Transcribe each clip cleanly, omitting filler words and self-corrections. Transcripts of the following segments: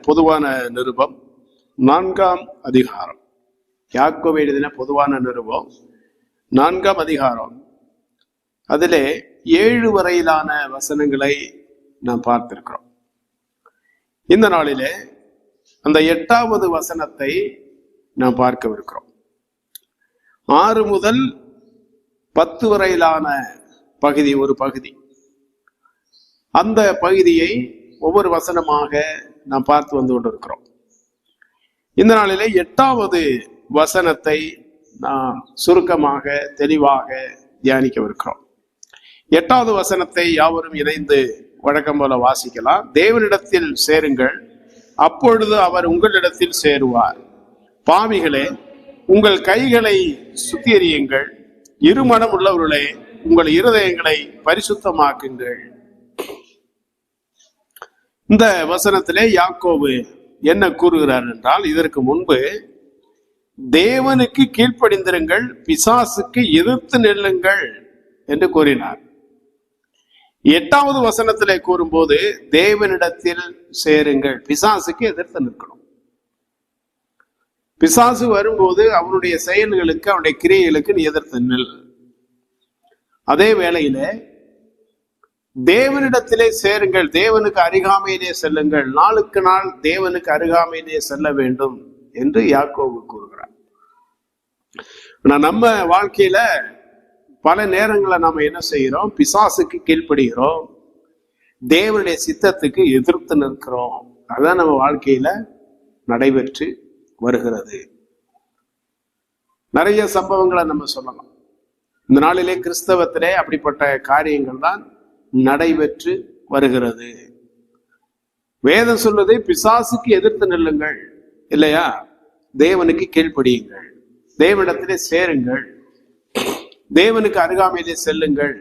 பொதுவான நிருபம் 4ஆம் அதிகாரம். யாக்கோபு எழுதின பொதுவான நிருபம் 4ஆம் அதிகாரம். அதிலே 7 வரையிலான வசனங்களை நாம் பார்த்திருக்கிறோம். இந்த நாளிலே அந்த 8வது வசனத்தை நாம் பார்க்கவிருக்கிறோம். 6 முதல் 10 வரையிலான பகுதி ஒரு பகுதி. அந்த பகுதியை ஒவ்வொரு வசனமாக நாம் பார்த்து வந்து கொண்டிருக்கிறோம். இந்த நாளிலே 8வது வசனத்தை நாம் சுருக்கமாக தெளிவாக தியானிக்கவிருக்கிறோம். 8வது வசனத்தை யாவரும் இணைந்து வழக்கம் போல வாசிக்கலாம். தேவனிடத்தில் சேருங்கள், அப்பொழுது அவர் உங்களிடத்தில் சேருவார். பாவிகளே, உங்கள் கைகளை சுத்திகரியுங்கள், இருமனம் உள்ளவர்களே, உங்கள் இருதயங்களை பரிசுத்தமாக்குங்கள். இந்த வசனத்திலே யாக்கோபு என்ன கூறுகிறார் என்றால், இதற்கு முன்பு தேவனுக்கு கீழ்ப்படிந்திருங்கள், பிசாசுக்கு எதிர்த்து நில்லுங்கள் என்று கூறினார். 8வது வசனத்திலே கூறும்போது தேவனிடத்தில் சேருங்கள், பிசாசுக்கு எதிர்த்து நிற்கணும். பிசாசு வரும்போது அவனுடைய செயல்களுக்கு, அவனுடைய கிரியைகளுக்கு நீ எதிர்த்து நில். அதே வேளையில தேவனிடத்திலே சேருங்கள், தேவனுக்கு அருகாமையிலே செல்லுங்கள், நாளுக்கு நாள் தேவனுக்கு அருகாமையிலே செல்ல வேண்டும் என்று யாக்கோபு கூறுகிறார். நம்ம வாழ்க்கையில பல நேரங்களை நாம என்ன செய்கிறோம்? பிசாசுக்கு கீழ்ப்படுகிறோம், தேவனுடைய சித்தத்துக்கு எதிர்த்து நிற்கிறோம். அதுதான் நம்ம வாழ்க்கையில நடைபெற்று வருகிறது. நிறைய சம்பவங்களை நம்ம சொல்லலாம். இந்த நாளிலே கிறிஸ்தவத்திலே அப்படிப்பட்ட காரியங்கள் தான் நடைபெற்று வருகிறது. வேதம் சொல்லுது, பிசாசுக்கு எதிர்த்து நில்லுங்கள், இல்லையா? தேவனுக்கு கீழ்ப்படியுங்கள், தேவனிடத்திலே சேருங்கள், தேவனுக்கு அருகாமையிலே செல்லுங்கள்.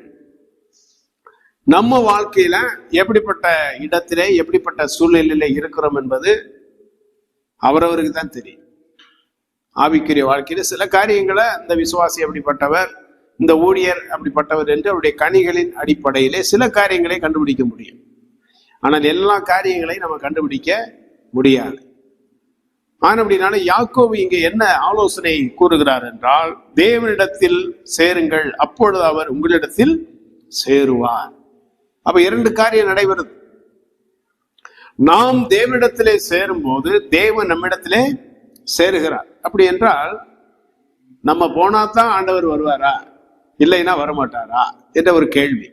நம்ம வாழ்க்கையில எப்படிப்பட்ட இடத்திலே, எப்படிப்பட்ட சூழ்நிலையில இருக்கிறோம் என்பது அவரவருக்கு தான் தெரியும். ஆவிக்குரிய வாழ்க்கையில சில காரியங்களை இந்த விசுவாசி அப்படிப்பட்டவர், இந்த ஊழியர் அப்படிப்பட்டவர் என்று அவருடைய கனிகளின் அடிப்படையிலே சில காரியங்களை கண்டுபிடிக்க முடியும். ஆனால் எல்லா காரியங்களையும் நம்ம கண்டுபிடிக்க முடியாது. ஆனால் அப்படினால யாக்கோபு இங்கே என்ன ஆலோசனை கூறுகிறார் என்றால், தேவனிடத்தில் சேருங்கள், அப்பொழுது அவர் உங்களிடத்தில் சேருவார். அப்ப 2 காரியம் நடைபெறுது. நாம் தேவனிடத்திலே சேரும் போது தேவன் நம்மிடத்திலே சேருகிறார். அப்படி என்றால் நம்ம போனாதான் ஆண்டவர் வருவாரா, இல்லைன்னா வரமாட்டாரா என்ற ஒரு கேள்வி.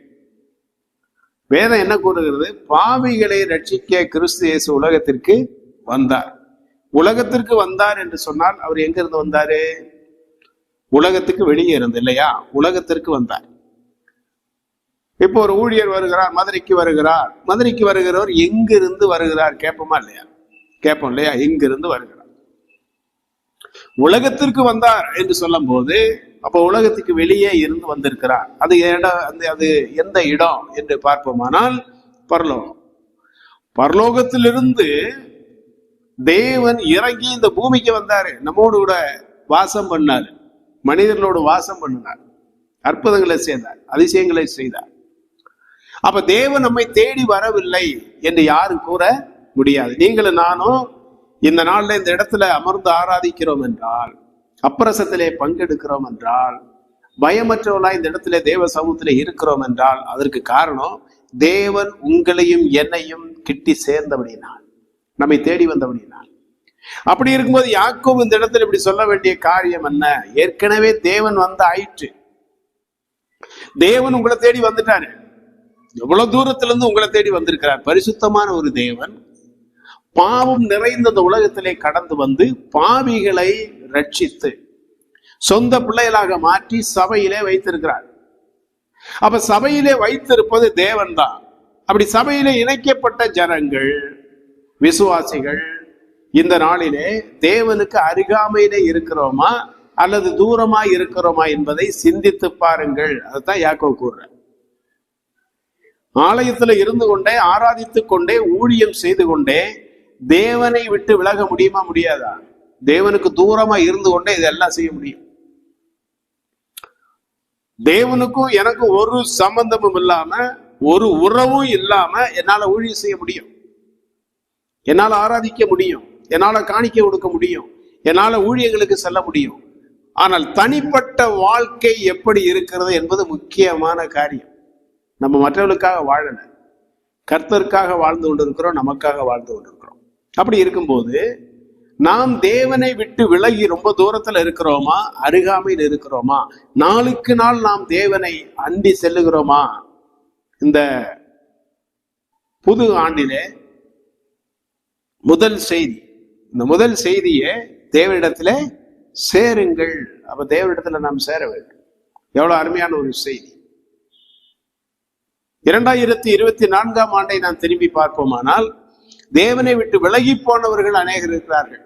வேதம் என்ன கூறுகிறது? பாவிகளை ரட்சிக்க கிறிஸ்து இயேசு உலகத்திற்கு வந்தார். உலகத்திற்கு வந்தார் என்று சொன்னால் அவர் எங்க இருந்து வந்தாரு? உலகத்துக்கு வெளியே இருந்து, இல்லையா? உலகத்திற்கு வந்தார். இப்போ ஒரு ஊழியர் வருகிறார், மதுரைக்கு வருகிறார். மதுரைக்கு வருகிறவர் எங்கிருந்து வருகிறார் கேட்போமா இல்லையா? கேட்போம் இல்லையா? எங்கிருந்து வருகிறார். உலகத்திற்கு வந்தார் என்று சொல்லும் போது அப்ப உலகத்துக்கு வெளியே இருந்து வந்திருக்கிறார். அது அது எந்த இடம் என்று பார்ப்போமானால் பரலோகம். பரலோகத்திலிருந்து தேவன் இறங்கி இந்த பூமிக்கு வந்தாரு, நம்மோடு கூட வாசம் பண்ணார், மனிதர்களோடு வாசம் பண்ணினார், அற்புதங்களை செய்தார், அதிசயங்களை செய்தார். அப்ப தேவன் நம்மை தேடி வரவில்லை என்று யாரும் கூற முடியாது. நீங்களும் நானும் இந்த நாள்ல இந்த இடத்துல அமர்ந்து ஆராதிக்கிறோம் என்றால், அப்பிரசத்திலே பங்கெடுக்கிறோம் என்றால், பயமற்றவர்களா இந்த இடத்துல தேவ சமூகத்திலே இருக்கிறோம் என்றால், அதற்கு காரணம் தேவன் உங்களையும் என்னையும் கிட்டி சேர்ந்தபடினால், நம்மை தேடி வந்தபடினால். அப்படி இருக்கும்போது யாக்கோபு இந்த இடத்துல இப்படி சொல்ல வேண்டிய காரியம் என்ன? ஏற்கனவே தேவன் வந்து ஆயிற்று. தேவன் உங்களை தேடி வந்துட்டாரு. எவ்வளவு தூரத்துல இருந்து உங்களை தேடி வந்திருக்கிறார். பரிசுத்தமான ஒரு தேவன் பாவம் நிறைந்த இந்த உலகத்திலே கடந்து வந்து பாவிகளை ரட்சித்து சொந்த பிள்ளைகளாக மாற்றி சபையிலே வைத்திருக்கிறார். அப்ப சபையிலே வைத்திருப்பது தேவன் தான். அப்படி சபையிலே இணைக்கப்பட்ட ஜனங்கள், விசுவாசிகள் இந்த நாளிலே தேவனுக்கு அருகாமையிலே இருக்கிறோமா அல்லது தூரமா இருக்கிறோமா என்பதை சிந்தித்து பாருங்கள். அதைத்தான் யாக்கோபு கூறுற. ஆலயத்துல இருந்து கொண்டே, ஆராதித்துக் கொண்டே, ஊழியம் செய்து கொண்டே தேவனை விட்டு விலக முடியுமா? முடியாதா? தேவனுக்கு தூரமா இருந்து கொண்டே இதெல்லாம் செய்ய முடியும். தேவனுக்கும் எனக்கும் ஒரு சம்பந்தமும் இல்லாம, ஒரு உறவும் இல்லாம என்னால ஊழியம் செய்ய முடியும். என்னால ஆராதிக்க முடியும், என்னால காணிக்க கொடுக்க முடியும், என்னால ஊழியர்களுக்கு செல்ல முடியும். ஆனால் தனிப்பட்ட வாழ்க்கை எப்படி இருக்கிறது என்பது முக்கியமான காரியம். நம்ம மற்றவர்களுக்காக வாழல, கர்த்தருக்காக வாழ்ந்து கொண்டிருக்கிறோம், நமக்காக வாழ்ந்து கொண்டிருக்கிறோம். அப்படி இருக்கும்போது நாம் தேவனை விட்டு விலகி ரொம்ப தூரத்துல இருக்கிறோமா, அருகாமையில் இருக்கிறோமா, நாளுக்கு நாள் நாம் தேவனை அண்டி செல்லுகிறோமா? இந்த புது ஆண்டிலே முதல் செய்தி, இந்த முதல் செய்தியே தேவனிடத்துல சேருங்கள். அப்ப தேவனிடத்துல நாம் சேர வேண்டும். எவ்வளவு அருமையான ஒரு செய்தி. 2024ஆம் ஆண்டை நாம் திரும்பி பார்ப்போமானால் தேவனை விட்டு விலகி போனவர்கள் அநேகர் இருக்கிறார்கள்.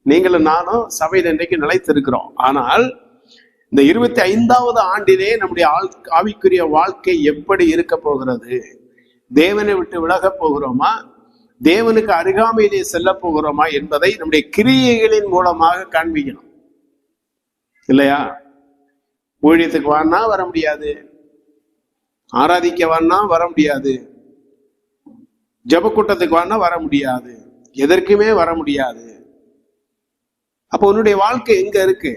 நீங்களும் நானும் சபையில் இன்றைக்கு நிலைத்திருக்கிறோம். ஆனால் இந்த 25வது ஆண்டிலே நம்முடைய ஆவிக்குரிய வாழ்க்கை எப்படி இருக்க போகிறது? தேவனை விட்டு விலக போகிறோமா, தேவனுக்கு அருகாமையிலே செல்ல போகிறோமா என்பதை நம்முடைய கிரியைகளின் மூலமாக காண்பிக்கணும், இல்லையா? ஊழியத்துக்கு வானா வர முடியாது, ஆராதிக்க வானா வர முடியாது, ஜப கூட்டத்துக்கு வானா வர முடியாது, எதற்குமே வர முடியாது. அப்போ உன்னுடைய வாழ்க்கை எங்க இருக்கு?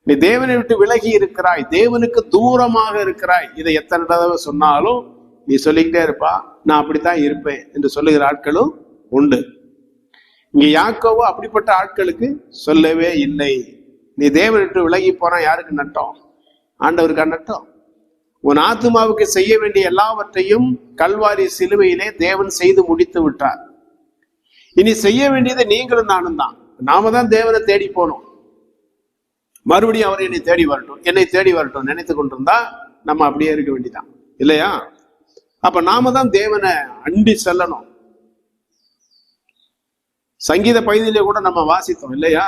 நீ தேவனை விட்டு விலகி இருக்கிறாய், தேவனுக்கு தூரமாக இருக்கிறாய். இதை எத்தனை தடவை சொன்னாலும் நீ சொல்லிக்கிட்டே இருப்பா, நான் அப்படித்தான் இருப்பேன் என்று சொல்லுகிற ஆட்களும் உண்டு. இங்க யாக்கோவோ அப்படிப்பட்ட ஆட்களுக்கு சொல்லவே இல்லை. நீ தேவனை விட்டு விலகி போனா யாருக்கு நட்டம்? ஆண்டவருக்கு நட்டம். உன் ஆத்துமாவுக்கு செய்ய வேண்டிய எல்லாவற்றையும் கல்வாரி சிலுவையிலே தேவன் செய்து முடித்து விட்டார். இனி செய்ய வேண்டியது நீங்களும் நானும் தான். நாம தான் தேவனை தேடி போனோம். மறுபடியும் அவர் என்னை தேடி வரட்டும் நினைத்து கொண்டிருந்தா நம்ம அப்படியே இருக்க வேண்டியதான், இல்லையா? அப்ப நாம தான் தேவனை அண்டி செல்லணும். சங்கீத பகுதியிலே கூட நம்ம வாசித்தோம், இல்லையா?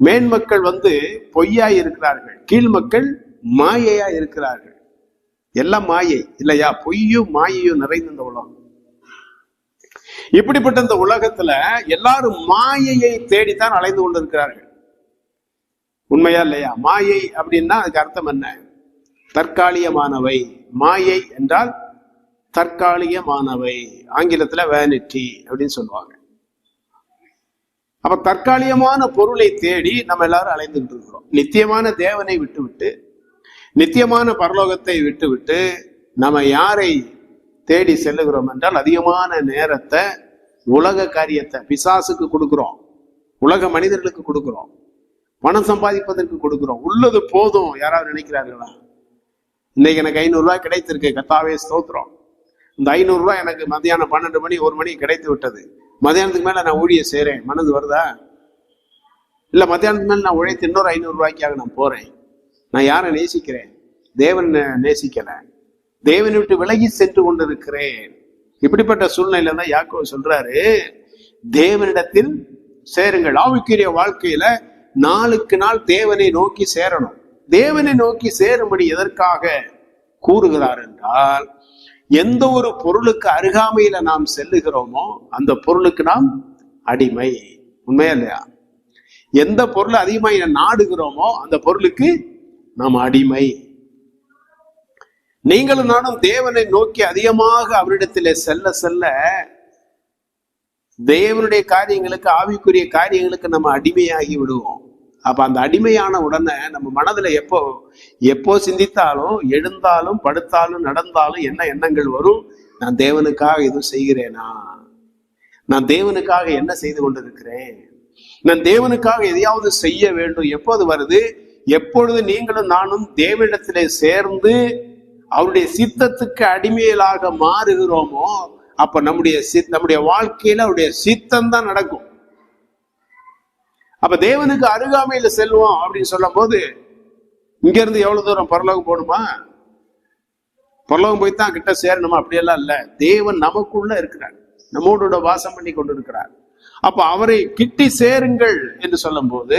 மேன்மக்கள் பொய்யாய் இருக்கிறார்கள், கீழ் மக்கள் மாயையா இருக்கிறார்கள். எல்லாம் மாயை, இல்லையா? பொய்யும் மாயையும் நிறைந்த இந்த உலகம். இப்படிப்பட்ட இந்த உலகத்துல எல்லாரும் மாயையை தேடித்தான் அலைந்து கொண்டிருக்கிறார்கள். உண்மையா இல்லையா? மாயை அப்படின்னா அதுக்கு அர்த்தம் என்ன? தற்காலிகமானவை. மாயை என்றால் தற்காலிகமானவை. ஆங்கிலத்துல வேனிட்டி அப்படின்னு சொல்லுவாங்க. அப்ப தற்காலிகமான பொருளை தேடி நம்ம எல்லாரும் அலைந்துட்டு இருக்கிறோம். நித்தியமான தேவனை விட்டுவிட்டு, நித்தியமான பரலோகத்தை விட்டுவிட்டு நம்ம யாரை தேடி செல்லுகிறோம் என்றால் அதிகமான நேரத்தை உலக காரியத்தை பிசாசுக்கு கொடுக்கிறோம், உலக மனிதர்களுக்கு கொடுக்கிறோம், பணம் சம்பாதிப்பதற்கு கொடுக்கிறோம். உள்ளது போதும் யாராவது நினைக்கிறார்களா? இன்னைக்கு எனக்கு 500 ரூபாய் கிடைத்திருக்கு, கர்த்தாவே ஸ்தோத்திரம். இந்த 500 ரூபாய் எனக்கு மத்தியானம் 12 மணி 1 மணி கிடைத்து விட்டது. மத்தியானத்துக்கு மேல நான் ஊழிய செய்யறேன், மனது வருதா? இல்ல மத்தியானத்துக்கு மேல நான் உழைத்து இன்னொரு 500 ரூபாய்க்காக நான் போறேன். நான் யாரை நேசிக்கிறேன்? தேவன் நேசிக்கல, தேவனை விட்டு விலகி சென்று கொண்டிருக்கிறேன். இப்படிப்பட்ட சூழ்நிலை தான் யாக்கோபு சொல்றாரு, தேவனிடத்தில் சேருங்கள். ஆவிக்குரிய வாழ்க்கையில நாளுக்கு நாள் தேவனை நோக்கி சேரணும். தேவனை நோக்கி சேரும்படி எதற்காக கூறுகிறார் என்றால், எந்த ஒரு பொருளுக்கு அருகாமையில நாம் செல்லுகிறோமோ அந்த பொருளுக்கு நாம் அடிமை. உண்மையா இல்லையா? எந்த பொருளை அதிகமாக நாடுகிறோமோ அந்த பொருளுக்கு நாம் அடிமை. நீங்களும் நானும் தேவனை நோக்கி அதிகமாக அவரிடத்திலே செல்ல செல்ல தேவனுடைய காரியங்களுக்கு, ஆவிக்குரிய காரியங்களுக்கு நம்ம அடிமையாகி விடுவோம். அப்ப அந்த அடிமையான உடனே நம்ம மனதுல எப்போ சிந்தித்தாலும், எழுந்தாலும், படுத்தாலும், நடந்தாலும் என்ன எண்ணங்கள் வரும்? நான் தேவனுக்காக எதுவும் செய்கிறேனா? நான் தேவனுக்காக என்ன செய்து கொண்டிருக்கிறேன்? நான் தேவனுக்காக எதையாவது செய்ய வேண்டும். எப்போது வருது? எப்பொழுது நீங்களும் நானும் தேவனிடத்திலே சேர்ந்து அவருடைய சித்தத்துக்கு அடிமையிலாக மாறுகிறோமோ அப்ப நம்முடைய வாழ்க்கையில அவருடைய சித்தம் தான் நடக்கும். அப்ப தேவனுக்கு அருகாமையில செல்வோம் அப்படின்னு சொல்லும் போது, இங்க இருந்து எவ்வளவு தூரம் பரலோகம் போகணுமா? பரலோகம் போய்தான் கிட்ட சேரணுமா? அப்படியெல்லாம் இல்ல. தேவன் நமக்குள்ள இருக்கிறார், நம்மோட வாசம் பண்ணி கொண்டு இருக்கிறார். அப்ப அவரை கிட்டி சேருங்கள் என்று சொல்லும் போது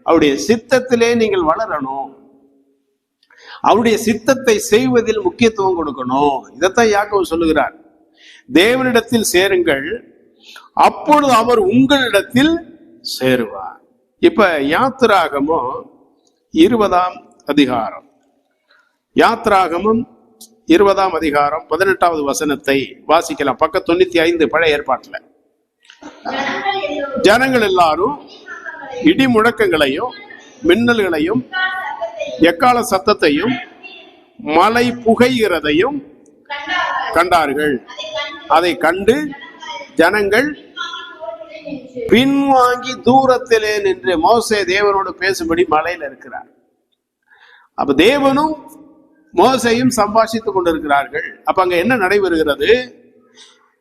அவருடைய சித்தத்திலே நீங்கள் வளரணும், அவருடைய சித்தத்தை செய்வதில் முக்கியத்துவம் கொடுக்கணும். இதைத்தான் யாக்கோபு சொல்லுகிறார், தேவனிடத்தில் சேருங்கள், அப்பொழுது அவர் உங்களிடத்தில் சேருவார். இப்ப யாத்திராகமம் 20ஆம் அதிகாரம், யாத்திராகமம் 20ஆம் அதிகாரம் 18வது வசனத்தை வாசிக்கலாம். பக்கம் 95 பழைய ஏற்பாட்டுல. ஜனங்கள் எல்லாரும் இடி முழக்கங்களையும் மின்னல்களையும் எக்கால சத்தத்தையும் மலை புகைகிறதையும் கண்டார்கள். அதை கண்டு ஜனங்கள் பின்வாங்கி தூரத்திலே நின்று, மோசே தேவனோடு பேசும்படி மலையில இருக்கிறார். அப்ப தேவனும் மோசையும் சம்பாஷித்துக் கொண்டிருக்கிறார்கள். அப்ப அங்க என்ன நடைபெறுகிறது?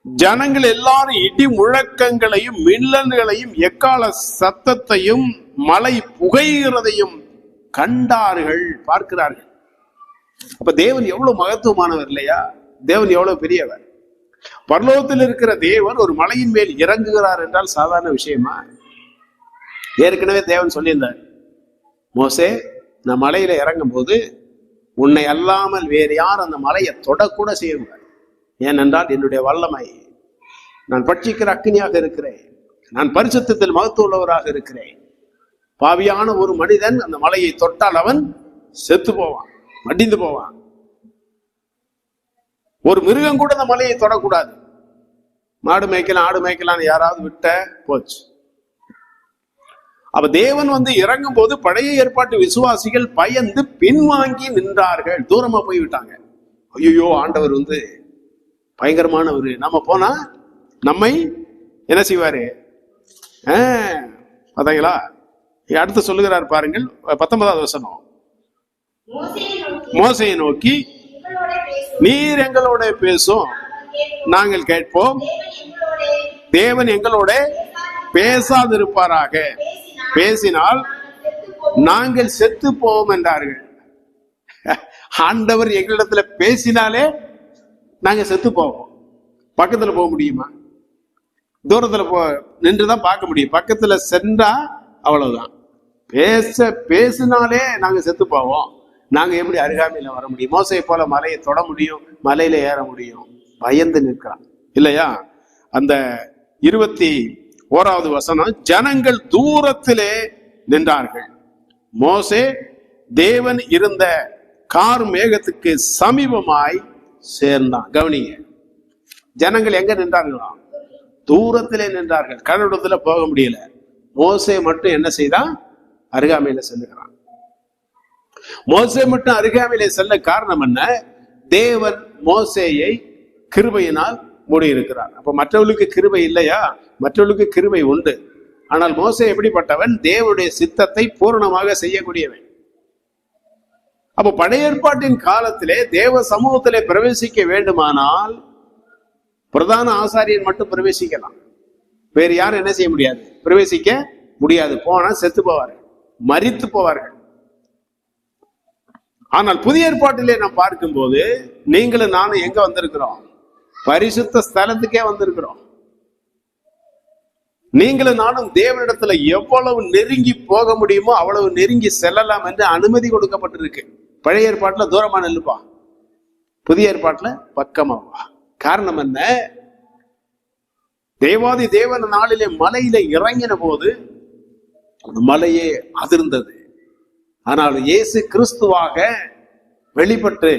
ஜனங்கள் எல்லாரும் இடி முழக்கங்களையும் மின்னல்களையும் எக்கால சத்தத்தையும் மலை புகைகிறதையும் கண்டார்கள், பார்க்கிறார்கள். அப்ப தேவன் எவ்வளவு மகத்துவமானவர் இல்லையா? தேவன் எவ்வளவு பெரியவர். பரலோகத்தில் இருக்கிற தேவன் ஒரு மலையின் மேல் இறங்குகிறார் என்றால் சாதாரண விஷயமா? ஏற்கனவே தேவன் சொல்லியிருந்தார், மோசே நான் மலையில இறங்கும் போது உன்னை அல்லாமல் வேறு யார் அந்த மலையை தொடக்கூட செய்யக்கூடாது. ஏனென்றால் என்னுடைய வல்லமை, நான் பட்சிக்கிற அக்கினியாக இருக்கிறேன், நான் பரிசுத்தத்தில் மகத்துவமுள்ளவராக இருக்கிறேன். பாவியான ஒரு மனிதன் அந்த மலையை தொட்டால் அவன் செத்து போவான், மடிந்து போவான். ஒரு மிருகம் கூட அந்த மலையை தொடக்கூடாது. மாடு மேய்க்கலாம் ஆடு மேய்க்கலான்னு யாராவது விட்ட போச்சு. அப்ப தேவன் இறங்கும் போது பழைய ஏற்பாட்டு விசுவாசிகள் பயந்து பின்வாங்கி நின்றார்கள், தூரமா போய்விட்டாங்க. ஐயோ, ஆண்டவர் பயங்கரமானவர், நம்ம போனா நம்மை என்ன செய்வாரு? பாத்தீங்களா? அடுத்து சொல்லுகிறார் பாருங்கள், 19வது வசனம். மோசையை நோக்கி, நீர் எங்களோட பேசும், நாங்கள் கேட்போம். தேவன் எங்களோட பேசாதிருப்பாராக, பேசினால் நாங்கள் செத்து போவோம் என்றார்கள். ஆண்டவர் எங்களிடத்துல பேசினாலே நாங்க செத்து போவோம். பக்கத்துல போக முடியுமா? தூரத்துல நின்றுதான் பார்க்க முடியும். பக்கத்துல சென்றா அவ்வளவுதான். பேசினாலே நாங்க செத்து போவோம். நாங்க எப்படி அருகாமையில வர முடியும்? மோசையை போல மலையை தொட முடியும், மலையில ஏற முடியும்? பயந்து நிற்கிறான் இல்லையா? அந்த 21வது வசனம், ஜனங்கள் தூரத்திலே நின்றார்கள். மோசே தேவன் இருந்த கார் மேகத்துக்கு சமீபமாய் சேர்ந்தான். கவனிங்க, ஜனங்கள் எங்க நின்றார்களாம்? தூரத்திலே நின்றார்கள். கடவுளத்துல போக முடியல. மோசே மட்டும் என்ன செய்தான்? அருகாமையில செல்லுகிறான். மோசே மட்டும் அருகாமையிலே செல்ல காரணம் என்ன? தேவன் மோசேயை கிருபையினால் மூடி இருக்கிறார். அப்ப மற்றவர்களுக்கு கிருபை இல்லையா? மற்றவர்களுக்கு கிருபை உண்டு. ஆனால் மோசே எப்படிப்பட்டவன்? தேவனுடைய சித்தத்தை பூரணமாக செய்யக்கூடியவன். அப்ப பழைய ஏற்பாட்டின் காலத்திலே தேவ சமூகத்திலே பிரவேசிக்க வேண்டுமானால் பிரதான ஆசாரியன் மட்டும் பிரவேசிக்கலாம். வேறு யாரும் என்ன செய்ய முடியாது? பிரவேசிக்க முடியாது. போனா செத்து போவார்கள், மரித்து போவார்கள். ஆனால் புதிய ஏற்பாட்டிலே நாம் பார்க்கும்போது நீங்களும் நானும் எங்க வந்திருக்கிறோம்? பரிசுத்த ஸ்தலத்துக்கே வந்திருக்கிறோம். நீங்களும் நானும் தேவனிடத்துல எவ்வளவு நெருங்கி போக முடியுமோ அவ்வளவு நெருங்கி செல்லலாம் என்று அனுமதி கொடுக்கப்பட்டிருக்கு. பழைய ஏற்பாட்டுல தூரமா நில்லுப்பா, புதிய ஏற்பாட்டுல பக்கமா வா. காரணம் என்ன? தேவாதி தேவன் நாளிலே மலையில இறங்கின போது அந்த மலையே அதிர்ந்தது. ஆனால் இயேசு கிறிஸ்துவாக வெளிப்பட்டு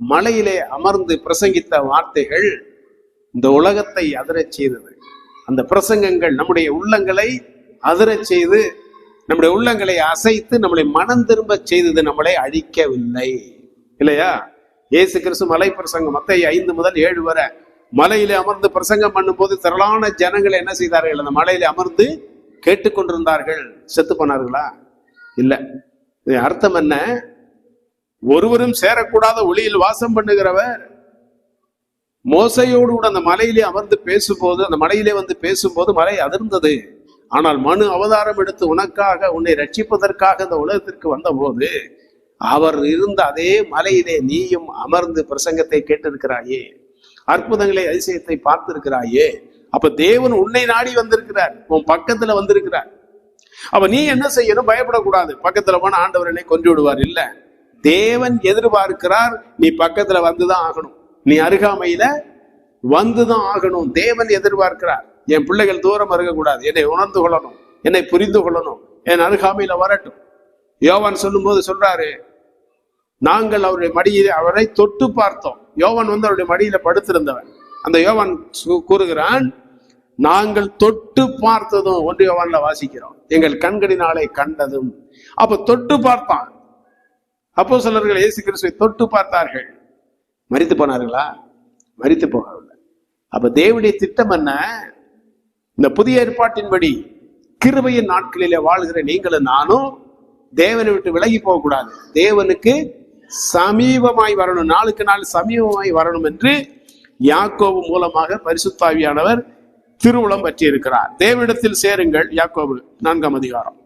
மலையிலே அமர்ந்து பிரசங்கித்த வார்த்தைகள் இந்த உலகத்தை அதிரச் செய்தது. அந்த பிரசங்கங்கள் நம்முடைய உள்ளங்களை அதிரச் செய்து, நம்முடைய உள்ளங்களை அசைத்து நம்மளை மனம் திரும்ப செய்தது, நம்மளை அழிக்கவில்லை இல்லையா? இயேசு கிறிஸ்து மலை பிரசங்கம் மத்தேயு 5 முதல் 7 வரை மலையிலே அமர்ந்து பிரசங்கம் பண்ணும் போது திரளான ஜனங்களை என்ன செய்தார்கள்? அந்த மலையில அமர்ந்து கேட்டுக்கொண்டிருந்தார்கள். செத்து போனார்களா? இல்ல. அர்த்தம் என்ன? ஒருவரும் சேரக்கூடாத ஒளியில் வாசம் பண்ணுகிறவர் மோசையோடு கூட அந்த மலையிலே அமர்ந்து பேசும்போது, அந்த மலையிலே பேசும்போது மலை அதிர்ந்தது. ஆனால் மனு அவதாரம் எடுத்து உனக்காக, உன்னை ரட்சிப்பதற்காக இந்த உலகத்திற்கு வந்த போது அவர் இருந்த அதே மலையிலே நீயும் அமர்ந்து பிரசங்கத்தை கேட்டிருக்கிறாயே, அற்புதங்களை அதிசயத்தை பார்த்திருக்கிறாயே. அப்ப தேவன் உன்னை நாடி வந்திருக்கிறார், உன் பக்கத்துல வந்திருக்கிறார். அப்ப நீ என்ன செய்யணும்? பயப்படக்கூடாது. பக்கத்துல போன ஆண்டவர் என்னை கொன்று விடுவார் இல்ல. தேவன் எதிர்பார்க்கிறார், நீ பக்கத்துல வந்துதான் ஆகணும், நீ அருகாமையில வந்துதான் ஆகணும். தேவன் எதிர்பார்க்கிறார். என் பிள்ளைகள் தூரம் இருக்கக்கூடாது, என்னை உணர்ந்து கொள்ளணும், என்னை புரிந்து கொள்ளணும், என் அருகாமையில வரட்டும். யோவான் சொல்லும் போது சொல்றாரு, நாங்கள் அவருடைய மடியில் அவரை தொட்டு பார்த்தோம். யோவான் அவருடைய மடியில படுத்திருந்தவன். அந்த யோவான் கூறுகிறான், நாங்கள் தொட்டு பார்த்ததும், 1 யோவான்ல வாசிக்கிறோம், எங்கள் கண்களினாலே கண்டதும். அப்ப தொட்டு பார்த்தான். அப்போஸ்தலர்கள் இயேசு கிறிஸ்துவை தொட்டு பார்த்தார்கள். மரித்து போனார்களா? மரித்து போகவில்லை. அப்ப தேவனுடைய திட்டம் என்ன? இந்த புதிய ஏற்பாட்டின்படி கிருபையின் நாட்களிலே வாழ்கிற நீங்களும் நானும் தேவனை விட்டு விலகி போகக்கூடாது. தேவனுக்கு சமீபமாய் வரணும், நாளுக்கு நாள் சமீபமாய் வரணும் என்று யாக்கோபு மூலமாக பரிசுத்த ஆவியானவர் திருவுளம் பற்றி இருக்கிறார். தேவனிடத்தில் சேருங்கள், யாக்கோபு 4ஆம் அதிகாரம்.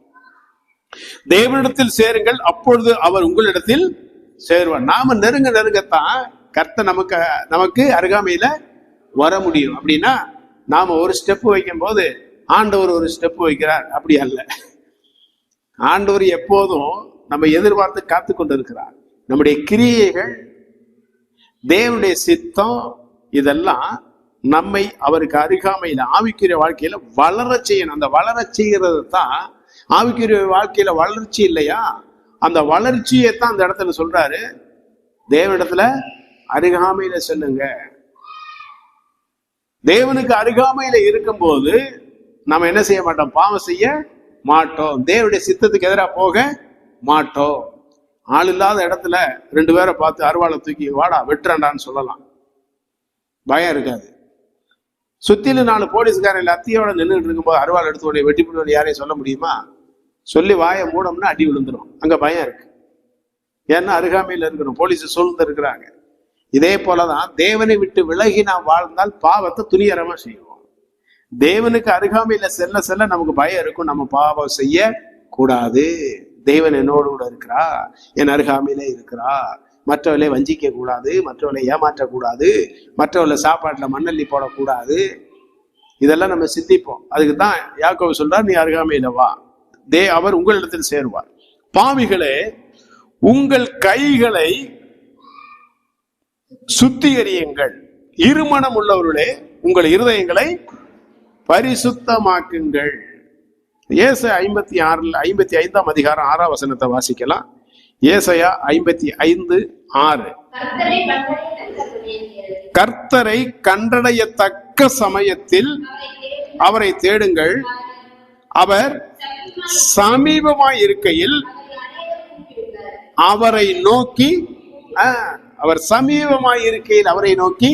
தேவனிடத்தில் சேருங்கள், அப்பொழுது அவர் உங்களிடத்தில் சேருவார். நாம நெருங்கத்தான் கர்த்தர் நமக்கு அருகாமையில வர முடியும். அப்படின்னா நாம ஒரு ஸ்டெப் வைக்கும் போது ஆண்டவர் ஒரு ஸ்டெப் வைக்கிறார், அப்படி அல்ல. ஆண்டவர் எப்போதும் நம்ம எதிர்பார்த்து காத்து கொண்டு இருக்கிறார். நம்முடைய கிரியைகள், தேவனுடைய சித்தம், இதெல்லாம் நம்மை அவருக்கு அருகாமையில ஆவிக்குரிய வாழ்க்கையில வளர செய்யணும். அந்த வளர செய்கிறது தான் ஆவிக்குரிய வாழ்க்கையில வளர்ச்சி இல்லையா? அந்த வளர்ச்சியை தான் அந்த இடத்துல சொல்றாரு, தேவனிடத்துல அருகாமையில செல்லுங்க. தேவனுக்கு அருகாமையில இருக்கும் போது நம்ம என்ன செய்ய மாட்டோம்? பாவம் செய்ய மாட்டோம். தேவனுடைய சித்தத்துக்கு எதிராக போக மாட்டோம். ஆள் இல்லாத இடத்துல 2 பேரை பார்த்து அருவாளை தூக்கி வாடா வெட்டுறாண்டான்னு சொல்லலாம், பயம் இருக்காது. சுத்தில 4 போலீஸ்காரன் அத்தியோட நின்றுட்டு இருக்கும்போது அருவாள் எடுத்து உடைய வெட்டி போட்டு யாரையும் சொல்ல முடியுமா? சொல்லி வாயை மூடம்னா அடி விழுந்துடும். அங்க பயம் இருக்கு. ஏன்னா அருகாமையில இருக்கிறோம், போலீஸ் சூழ்ந்து இருக்கிறாங்க. இதே போலதான் தேவனை விட்டு விலகி நாம் வாழ்ந்தால் பாவத்தை துணிகரமா செய்வோம். தேவனுக்கு அருகாமையில செல்ல செல்ல நமக்கு பயம் இருக்கும், நம்ம பாவம் செய்ய கூடாது. தேவன் என்னோடு கூட இருக்கிறா, என் அருகாமையில இருக்கிறா, மற்றவர்களை வஞ்சிக்க கூடாது, மற்றவர்களை ஏமாற்றக்கூடாது, மற்றவர்களை சாப்பாட்டுல மண்ணள்ளி போடக்கூடாது. இதெல்லாம் நம்ம சிந்திப்போம். அதுக்கு தான் யாக்கோபு சொல்றார், நீ அருகாமையில வா, அவர் உங்களிடத்தில் சேருவார். பாவிகளே, உங்கள் கைகளை சுத்திகரியுங்கள், இருமனம் உள்ளவர்களே உங்கள் இருதயங்களை பரிசுத்தமாக்குங்கள். ஏசாயா 55ஆம் அதிகாரம் 6ஆம் வசனத்தை வாசிக்கலாம். ஏசாயா 55:6. கர்த்தரை கண்டடையத்தக்க சமயத்தில் அவரை தேடுங்கள், அவர் சமீபமாய் இருக்கையில் அவரை நோக்கி, அவர் சமீபமாய் இருக்கையில் அவரை நோக்கி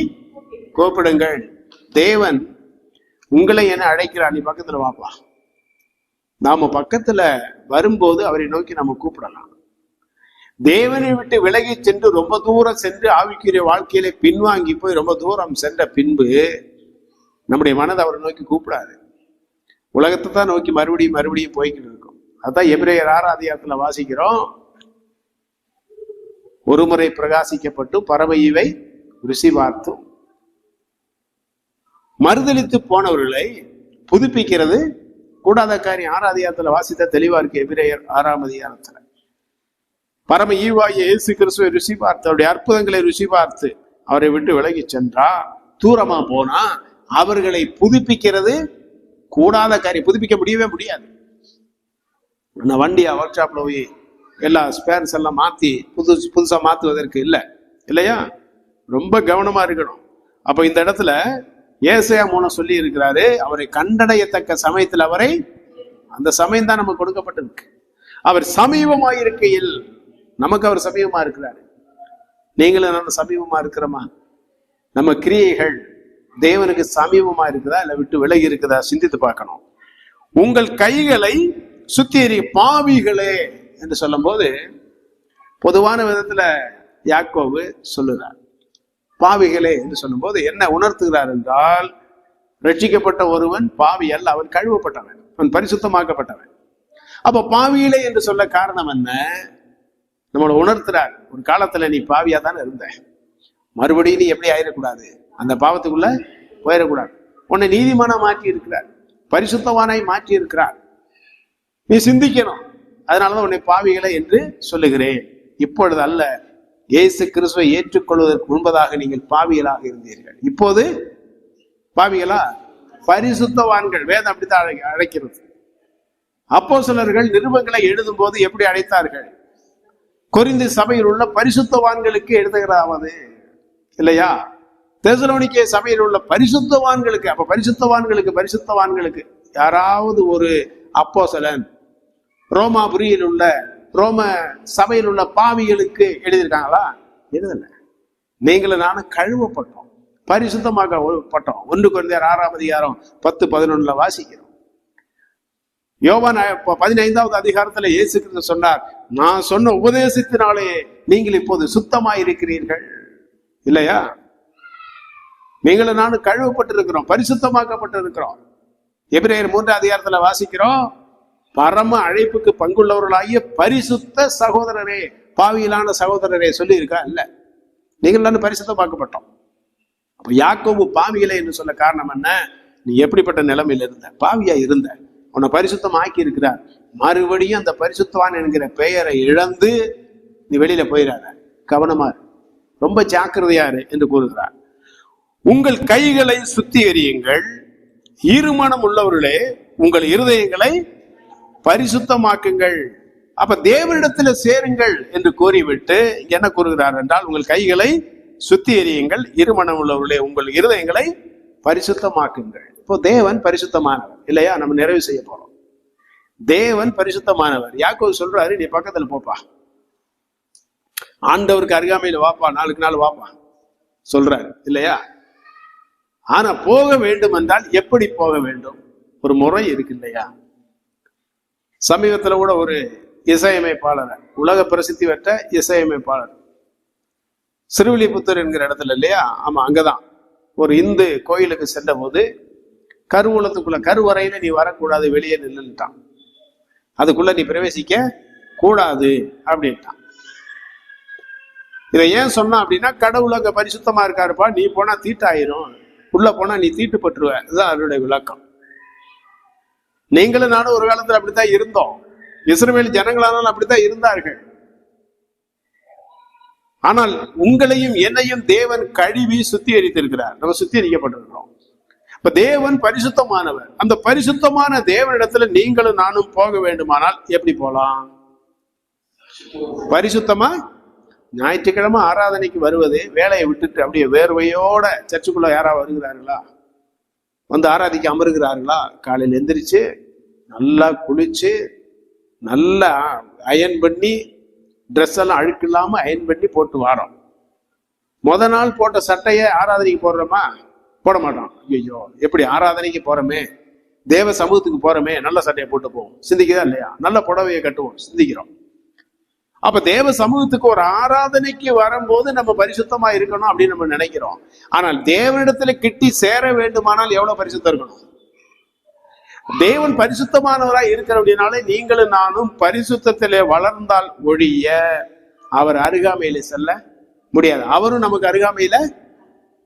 கூப்பிடுங்கள். தேவன் உங்களை என்ன அழைக்கிறார், நீ பக்கத்துல வாப்பா. நாம பக்கத்துல வரும்போது அவரை நோக்கி நம்ம கூப்பிடலாம். தேவனை விட்டு விலகி சென்று ரொம்ப தூரம் சென்று ஆவிக்குரிய வாழ்க்கையில பின்வாங்கி போய் ரொம்ப தூரம் சென்ற பின்பு நம்முடைய மனதை அவரை நோக்கி கூப்பிடாது. உலகத்தை தான் நோக்கி மறுபடியும் போய்கிட்டு இருக்கும். அதான் எபிரேயர் 6ஆம் அதிகாரத்துல வாசிக்கிறோம், ஒருமுறை பிரகாசிக்கப்பட்டு பரமையை ருசி பார்த்தும் மறுதலித்து போனவர்களை புதுப்பிக்கிறது கூடாத காரியம். 6ஆம் அதிகாரத்துல வாசித்த தெளிவா இருக்கு. எபிரேயர் 6ஆம் அதிகாரத்துல பரம ஈவாகிய இயேசு கிறிஸ்துவை ருசி பார்த்து, அவருடைய அற்புதங்களை ருசி பார்த்து அவரை விட்டு விலகி சென்றா, தூரமா போனா அவர்களை புதுப்பிக்கிறது கூடாத காரியம். புதுப்பிக்க முடியவே முடியாது. வண்டியை ஒர்க் ஷாப்ல போய் எல்லா ஸ்பேர்ஸ் எல்லாம் மாத்தி புதுசா மாத்துவதற்கு இல்லையா? ரொம்ப கவனமா இருக்கணும். அப்ப இந்த இடத்துல ஏசாயா மூலம் சொல்லி இருக்கிறாரு, அவரை கண்டடையத்தக்க சமயத்தில் அவரை, அந்த சமயம் தான் நமக்கு கொடுக்கப்பட்டிருக்கு. அவர் சமீபமாய் இருக்கையில், நமக்கு அவர் சமீபமா இருக்கிறாரு. நீங்களும் நம்ம சமீபமா இருக்கிறோமா? நம்ம கிரியைகள் தேவனுக்கு சமீபமா இருக்குதா இல்ல விட்டு விலகி இருக்குதா சிந்தித்து பார்க்கணும். உங்கள் கைகளை சுத்திகரி, பாவிகளே என்று சொல்லும் போது பொதுவான விதத்துல யாக்கோபு சொல்லுறார். பாவிகளே என்று சொல்லும் போது என்ன உணர்த்துகிறார் என்றால், ரட்சிக்கப்பட்ட ஒருவன் பாவி அல்ல, அவன் கழுவப்பட்டவன், அவன் பரிசுத்தமாக்கப்பட்டவன். அப்ப பாவிகளே என்று சொல்ல காரணம் என்ன? நம்மளை உணர்த்துறார், ஒரு காலத்துல நீ பாவியா தானே இருந்த, மறுபடியும் நீ எப்படி ஆயிடக்கூடாது, அந்த பாவத்துக்குள்ள போயிடக்கூடாது. உன்னை நீதிமானா மாற்றி இருக்கிறார், பரிசுத்தவானாய் மாற்றி இருக்கிறார். நீ சிந்திக்கணும். அதனாலதான் உன்னை பாவிகளை என்று சொல்லுகிறேன். இப்பொழுது அல்ல, இயேசு கிறிஸ்துவை ஏற்றுக்கொள்வதற்கு முன்பதாக நீங்கள் பாவிகளாக இருந்தீர்கள். இப்போது பாவிகளா? பரிசுத்தவான்கள். வேதம் அப்படித்தான் அழைக்கிறது. அப்போஸ்தலர்கள் நிருபங்களை எழுதும் போது எப்படி அழைத்தார்கள்? கொரிந்து சபையில் உள்ள பரிசுத்தவான்களுக்கு எழுதுகிறாவது இல்லையா? தெசலோனிக்கே சபையில் உள்ள பரிசுத்தவான்களுக்கு. அப்ப பரிசுத்தவான்களுக்கு யாராவது ஒரு அப்போஸ்தலன் ரோமாபுரியில் உள்ள ரோம சபையில் உள்ள பாவிகளுக்கு எழுதியிருக்காங்களா? எழுதல. நீங்களும் நானும் கழுவப்பட்டோம், பரிசுத்தமாக்கப்பட்டோம். 1 கொரிந்தியர் 6ஆம் அதிகாரம் 10-11 வாசிக்கிறோம். யோவான் 15வது அதிகாரத்துல இயேசு கிறிஸ்து சொன்னார், நான் சொன்ன உபதேசத்தினாலே நீங்கள் இப்போது சுத்தமாய் இருக்கிறீர்கள் இல்லையா? நீங்களும் நானும் கழுவப்பட்டிருக்கிறோம், பரிசுத்தமாக்கப்பட்டிருக்கிறோம். எபிரேயர் 3ஆம் அதிகாரத்துல வாசிக்கிறோம், பரம அழைப்புக்கு பங்குள்ளவர்களாகிய பரிசுத்த சகோதரரே, பாவியிலான சகோதரரே சொல்லி இருக்கா? இல்ல. நீங்கள் நானும் பரிசுத்தமாக்கப்பட்டோம். அப்ப யாக்கோபு பாவிகளை என்று சொல்ல காரணம் என்ன? நீ எப்படிப்பட்ட நிலைமையில இருந்த? பாவியா இருந்த, உன்னை பரிசுத்தம் ஆக்கி இருக்கிறார். மறுபடியும் அந்த பரிசுத்தவான் என்கிற பெயரை இழந்து நீ வெளியில போயிடாத, கவனமா ரொம்ப ஜாக்கிரதையாரு என்று கூறுகிறார். உங்கள் கைகளை சுத்திகரியுங்கள், இருமனம் உள்ளவர்களே உங்கள் இருதயங்களை பரிசுத்தமாக்குங்கள். அப்ப தேவனிடத்துல சேருங்கள் என்று கூறிவிட்டு என்ன கூறுகிறார் என்றால், உங்கள் கைகளை சுத்திகரியுங்கள், இருமனம் உள்ளவர்களே உங்கள் இருதயங்களை பரிசுத்தமாக்குங்கள். இப்போ தேவன் பரிசுத்தமானவர் இல்லையா? நம்ம நிறைவு செய்ய போறோம். தேவன் பரிசுத்தமானவர். யாக்கோபு சொல்றாரு, நீ பக்கத்துல போப்பா, ஆண்டவருக்கு அருகாமையில வாப்பா, நாளுக்கு நாள் வாப்பா சொல்றாரு இல்லையா? ஆனா போக வேண்டும் என்றால் எப்படி போக வேண்டும்? ஒரு முறை இருக்கு இல்லையா? சமீபத்துல கூட ஒரு இசையமைப்பாளர், உலக பிரசித்தி பெற்ற இசையமைப்பாளர், சிறுவில்லிபுத்தூர் என்கிற இடத்துல இல்லையா? ஆமா, அங்கதான் ஒரு இந்து கோயிலுக்கு சென்ற போது கருவூலத்துக்குள்ள கருவறையில நீ வரக்கூடாது, வெளியே நின்றுட்டான். அதுக்குள்ள நீ பிரவேசிக்க கூடாது அப்படின்ட்டான். இதை ஏன் சொன்னா அப்படின்னா, கடவுள் அங்க பரிசுத்தமா இருக்காருப்பா, நீ போனா தீட்டாயிரும், உள்ள போனா நீ தீட்டுப்பட்டுருவ. இதுதான் அவருடைய விளக்கம். நீங்களும் நானும் ஒரு காலத்துல அப்படித்தான் இருந்தோம். இஸ்ரவேல் ஜனங்களானாலும் அப்படித்தான் இருந்தார்கள். ஆனால் உங்களையும் என்னையும் தேவன் கழுவி சுத்திகரித்திருக்கிறார். நம்ம சுத்திகரிக்கப்பட்டிருக்கிறோம். இப்ப தேவன் பரிசுத்தமானவர். அந்த பரிசுத்தமான தேவனிடத்துல நீங்களும் நானும் போக வேண்டுமானால் எப்படி போலாம்? பரிசுத்தமா ஞாயிற்றுக்கிழமை ஆராதனைக்கு வருவது, வேலையை விட்டுட்டு அப்படியே வேர்வையோட சர்ச்சுக்குள்ள யாராவது வருகிறார்களா? வந்து ஆராதிக்க அமருகிறார்களா? காலையில் எந்திரிச்சு நல்லா குளிச்சு நல்லா அயன் பண்ணி ட்ரெஸ் எல்லாம் அழுக்கு இல்லாம அயன் பண்ணி போட்டு வாரோம். முத நாள் போட்ட சட்டையை ஆராதனைக்கு போடுறோமா? போட மாட்டோம். ஐயோ, எப்படி ஆராதனைக்கு போறோமே, தேவ சமூகத்துக்கு போறோமே, நல்ல சட்டையை போட்டு போவோம், சிந்திக்குதா இல்லையா? நல்ல புடவையை கட்டுவோம், சிந்திக்கிறோம். அப்ப தேவ சமூகத்துக்கு ஒரு ஆராதனைக்கு வரும்போது நம்ம பரிசுத்தமா இருக்கணும் அப்படின்னு நம்ம நினைக்கிறோம். ஆனால் தேவனிடத்துல கிட்டி சேர வேண்டுமானால் எவ்வளவு பரிசுத்தம் இருக்கணும்? தேவன் பரிசுத்தமானவராய் இருக்கிற அப்படின்னாலே நீங்களும் நானும் பரிசுத்தத்திலே வளர்ந்தால் ஒழிய அவர் அருகாமையில செல்ல முடியாது. அவரும் நமக்கு அருகாமையில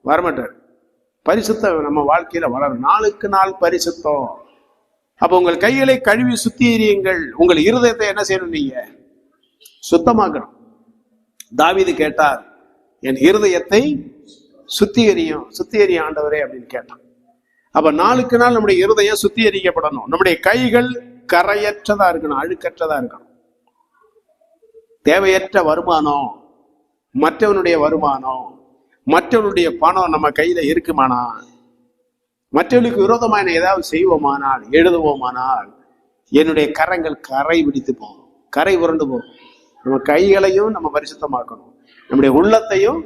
வரமாட்டார். பரிசுத்தம் நம்ம வாழ்க்கையில வளரும், நாளுக்கு நாள் பரிசுத்தம். அப்ப உங்கள் கைகளை கழுவி சுத்திகரியுங்கள். உங்கள் இருதயத்தை என்ன செய்யணும்? நீங்க சுத்தமாக்கணும். தாவீது கேட்டார், என் இருதயத்தை சுத்திகரியும் ஆண்டவரே அப்படின்னு கேட்டான். அப்ப நாளுக்கு நாள் நம்முடைய இருதயம் சுத்திகரிக்கப்படணும். நம்முடைய கைகள் கரையற்றதா இருக்கணும், அழுக்கற்றதா இருக்கணும். தேவையற்ற வருமானம், மற்றவனுடைய வருமானம், மற்றவனுடைய பணம் நம்ம கையில இருக்குமானா, மற்றவர்களுக்கு விரோதமான ஏதாவது செய்வோமானால், எழுதுவோமானால், என்னுடைய கரங்கள் கரை பிடித்து போகும், கரை உருண்டு போகும். நம்ம கைகளையும் நம்ம பரிசுத்தமாக்கணும், நம்முடைய உள்ளத்தையும்.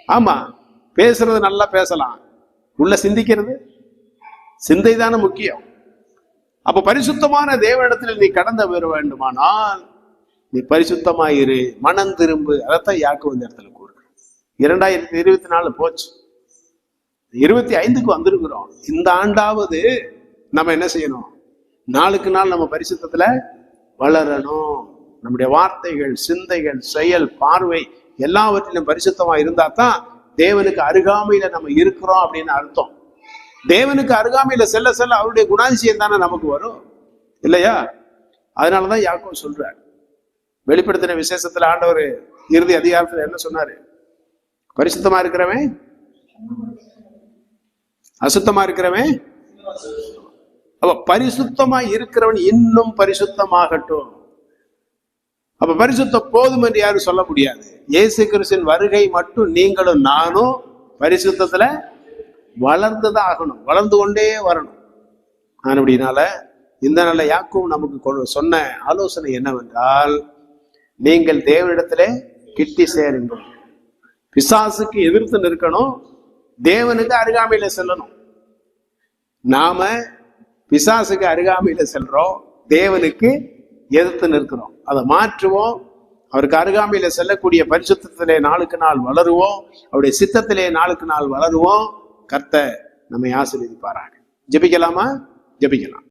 ஆமா, பேசுறது நல்லா பேசலாம், உள்ள சிந்திக்கிறது, சிந்தை தானே முக்கியம். அப்ப பரிசுத்தமான தேவனிடத்தில் நீ கடந்து வர வேண்டுமானால் நீ பரிசுத்தமாயிரு, மனம் திரும்பு. அதைத்தான் யாக்கோபு இந்த இடத்துல கூறுகிறேன். 2024 போச்சு, 25க்கு வந்திருக்கிறோம். இந்த ஆண்டாவது நம்ம என்ன செய்யணும்? நாளுக்கு நாள் நம்ம பரிசுத்தத்துல வளரணும். நம்முடைய வார்த்தைகள், சிந்தைகள், செயல், பார்வை எல்லாவற்றிலும் பரிசுத்தமா இருந்தா தான் தேவனுக்கு அருகாமையில நம்ம இருக்கிறோம் அப்படின்னு அர்த்தம். தேவனுக்கு அருகாமையில செல்ல செல்ல அவருடைய குணாதிசயம் தானே நமக்கு வரும் இல்லையா? அதனாலதான் யாக்கோபு சொல்றார், வெளிப்படுத்தின விசேஷத்துல ஆண்டவர் இறுதி அதிகாரத்துல என்ன சொன்னாரு? பரிசுத்தமா இருக்கிறவன் அசுத்தமா இருக்கிறவன். அப்ப பரிசுத்தமா இருக்கிறவன் இன்னும் பரிசுத்தமாகட்டும். அப்ப பரிசுத்தம் போதும் என்று யாரும் சொல்ல முடியாது. இயேசு கிறிஸ்துவின் வருகை மட்டும் நீங்களும் நானும் பரிசுத்தத்துல வளர்ந்துதான் ஆகணும், வளர்ந்து கொண்டே வரணும். அப்படினால இந்த நல்ல யாக்கோபு நமக்கு சொன்ன ஆலோசனை என்னவென்றால், நீங்கள் தேவனிடத்திலே கிட்டி சேருங்கள். பிசாசுக்கு எதிர்த்து நிற்கணும், தேவனுக்கு அருகாமையில செல்லணும். நாம பிசாசுக்கு அருகாமையில செல்றோம், தேவனுக்கு எதிர்த்து நிற்கிறோம். அதை மாற்றுவோம். அவருக்கு அருகாமையில செல்லக்கூடிய பரிசுத்தத்திலே நாளுக்கு நாள் வளருவோம். அவருடைய சித்தத்திலே நாளுக்கு நாள் வளருவோம். கர்த்தர் நம்மை ஆசீர்வதிப்பாராக. ஜெபிக்கலாமா? ஜெபிக்கலாம்.